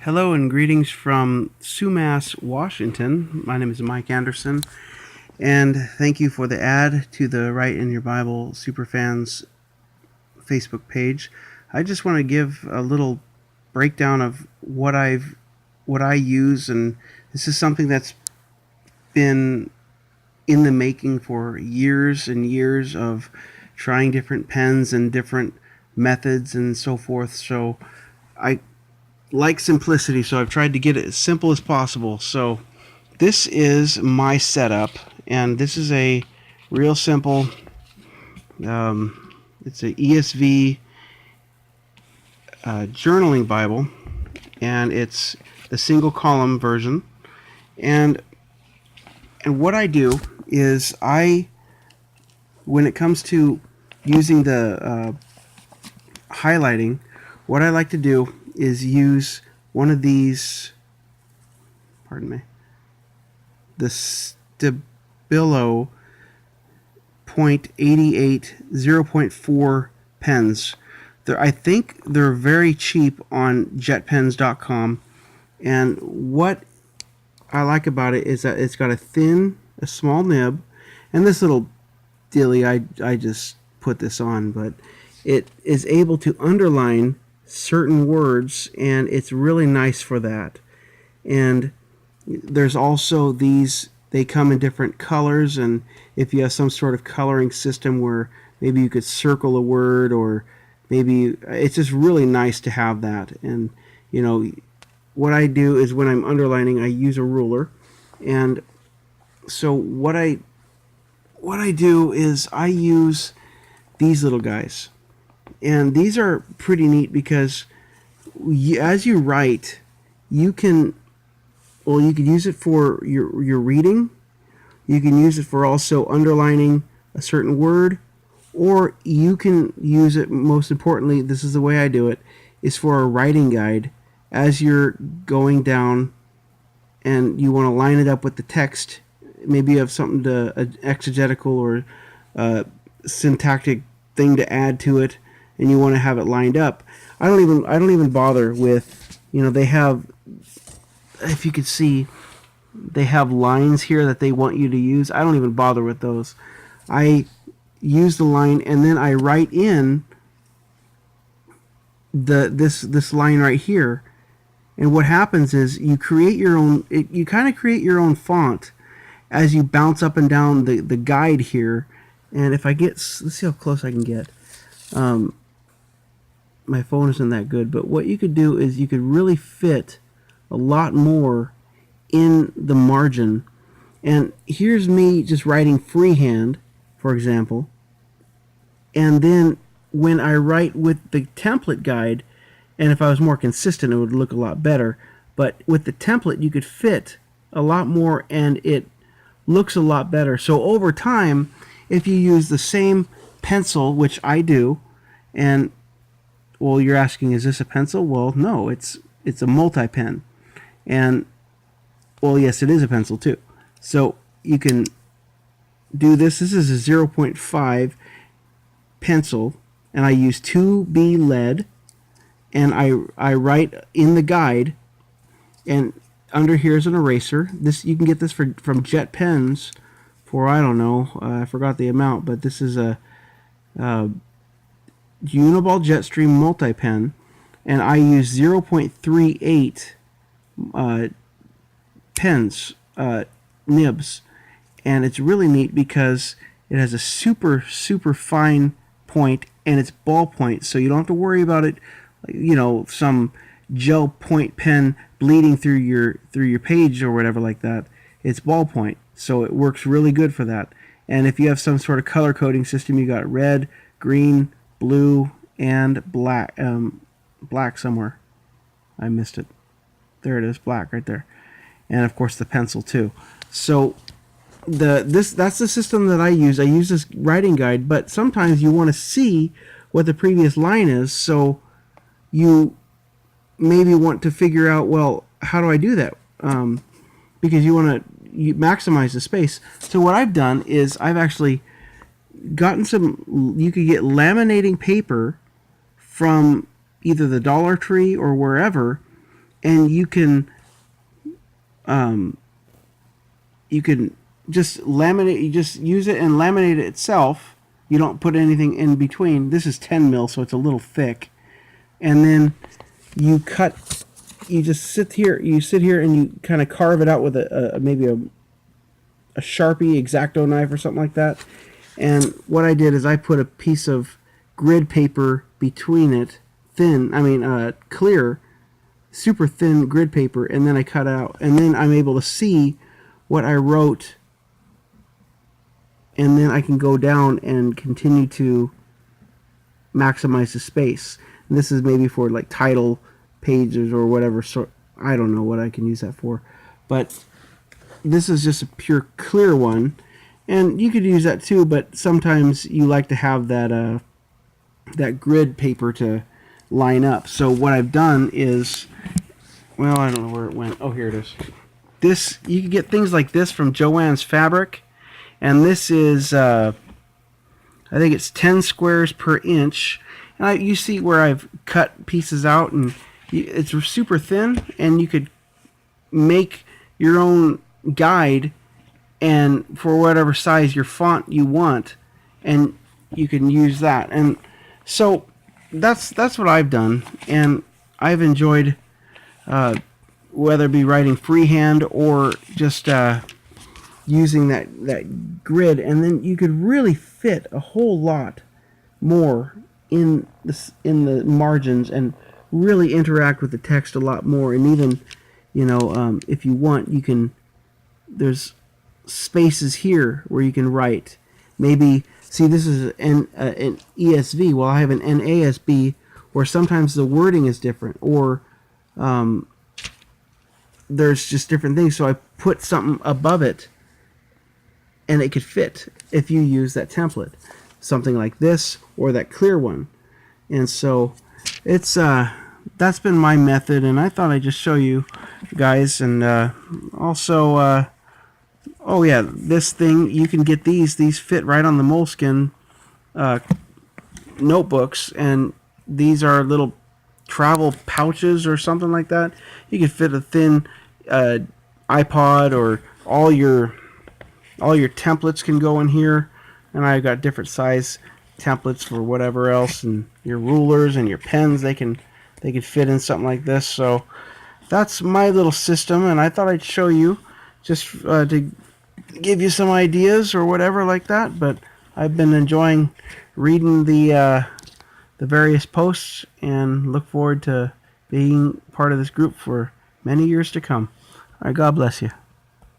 Hello and greetings from Sumas, Washington. My name is Mike Anderson, and thank you for the ad to the Write in Your Bible Superfans Facebook page. I just want to give a little breakdown of what I use, and this is something that's been in the making for years and years of trying different pens and different methods and so forth. So I like simplicity, so I've tried to get it as simple as possible. So this is my setup, and this is a real simple, it's an ESV journaling Bible, and it's the single column version. And what I do is when it comes to using the highlighting, what I like to do is use one of these, pardon me, the Stabilo 0.88 0.4 pens. I think they're very cheap on jetpens.com, and what I like about it is that it's got a small nib, and this little dilly, I just put this on, but it is able to underline certain words, and it's really nice for that. And there's also these, they come in different colors, and if you have some sort of coloring system where maybe you could circle a word, or maybe it's just really nice to have that. And what I do is when I'm underlining, I use a ruler. And so what I do is I use these little guys. And these are pretty neat because as you write, you can use it for your reading. You can use it for also underlining a certain word, or you can use it, most importantly, this is the way I do it, is for a writing guide. As you're going down and you want to line it up with the text, maybe you have something to an exegetical or syntactic thing to add to it, and you want to have it lined up. I don't even bother with, they have, if you could see, they have lines here that they want you to use. I don't even bother with those. I use the line, and then I write in this line right here. And what happens is you create your own, you kind of create your own font as you bounce up and down the guide here. And if I get, let's see how close I can get. My phone isn't that good, but what you could do is you could really fit a lot more in the margin. And here's me just writing freehand, for example. And then when I write with the template guide, and if I was more consistent, it would look a lot better. But with the template, you could fit a lot more, and it looks a lot better. So over time, if you use the same pencil, which I do, and well, you're asking, is this a pencil? Well, no, it's a multi-pen. And, well, yes, it is a pencil too. So you can do this. This is a 0.5 pencil, and I use 2B lead, and I write in the guide, and under here is an eraser. This, you can get this from JetPens for, I don't know, I forgot the amount, but this is a Uniball Jetstream multi-pen, and I use 0.38 pens, nibs, and it's really neat because it has a super fine point, and it's ballpoint, so you don't have to worry about it, some gel point pen bleeding through your page or whatever like that. It's ballpoint, so it works really good for that. And if you have some sort of color coding system, you got red, green, blue, and black. Black somewhere. I missed it. There it is, black right there. And of course the pencil too. So that's the system that I use. I use this writing guide, but sometimes you want to see what the previous line is, so you maybe want to figure out, well, how do I do that? Because you want to maximize the space. So what I've done is I've actually gotten some, you could get laminating paper from either the Dollar Tree or wherever, and you can just laminate. You just use it and laminate it itself. You don't put anything in between. This is 10 mil, so it's a little thick. And then you cut. You just sit here. You sit here and you kind of carve it out with maybe a Sharpie X-Acto knife or something like that. And what I did is I put a piece of grid paper between it, clear, super thin grid paper, and then I cut out, and then I'm able to see what I wrote, and then I can go down and continue to maximize the space. And this is maybe for like title pages or whatever sort. I don't know what I can use that for, but this is just a pure clear one, and you could use that too, but sometimes you like to have that that grid paper to line up. So what I've done is, well, I don't know where it went. Oh, here it is. This, you can get things like this from Joann's Fabric, and this is I think it's 10 squares per inch, and you see where I've cut pieces out, and it's super thin, and you could make your own guide and for whatever size your font you want, and you can use that. And so that's what I've done, and I've enjoyed whether it be writing freehand or just using that grid, and then you could really fit a whole lot more in the margins and really interact with the text a lot more. And even, if you want, you can, there's spaces here where you can write. Maybe, see, this is an ESV. Well, I have an NASB where sometimes the wording is different, or there's just different things. So I put something above it, and it could fit if you use that template, something like this or that clear one. And so it's that's been my method, and I thought I'd just show you guys. And also, oh yeah, this thing, you can get these fit right on the Moleskine notebooks, and these are little travel pouches or something like that. You can fit a thin iPod, or all your templates can go in here, and I've got different size templates for whatever else, and your rulers and your pens, they can fit in something like this. So that's my little system, and I thought I'd show you just to give you some ideas or whatever like that. But I've been enjoying reading the various posts, and look forward to being part of this group for many years to come. All right, God bless you.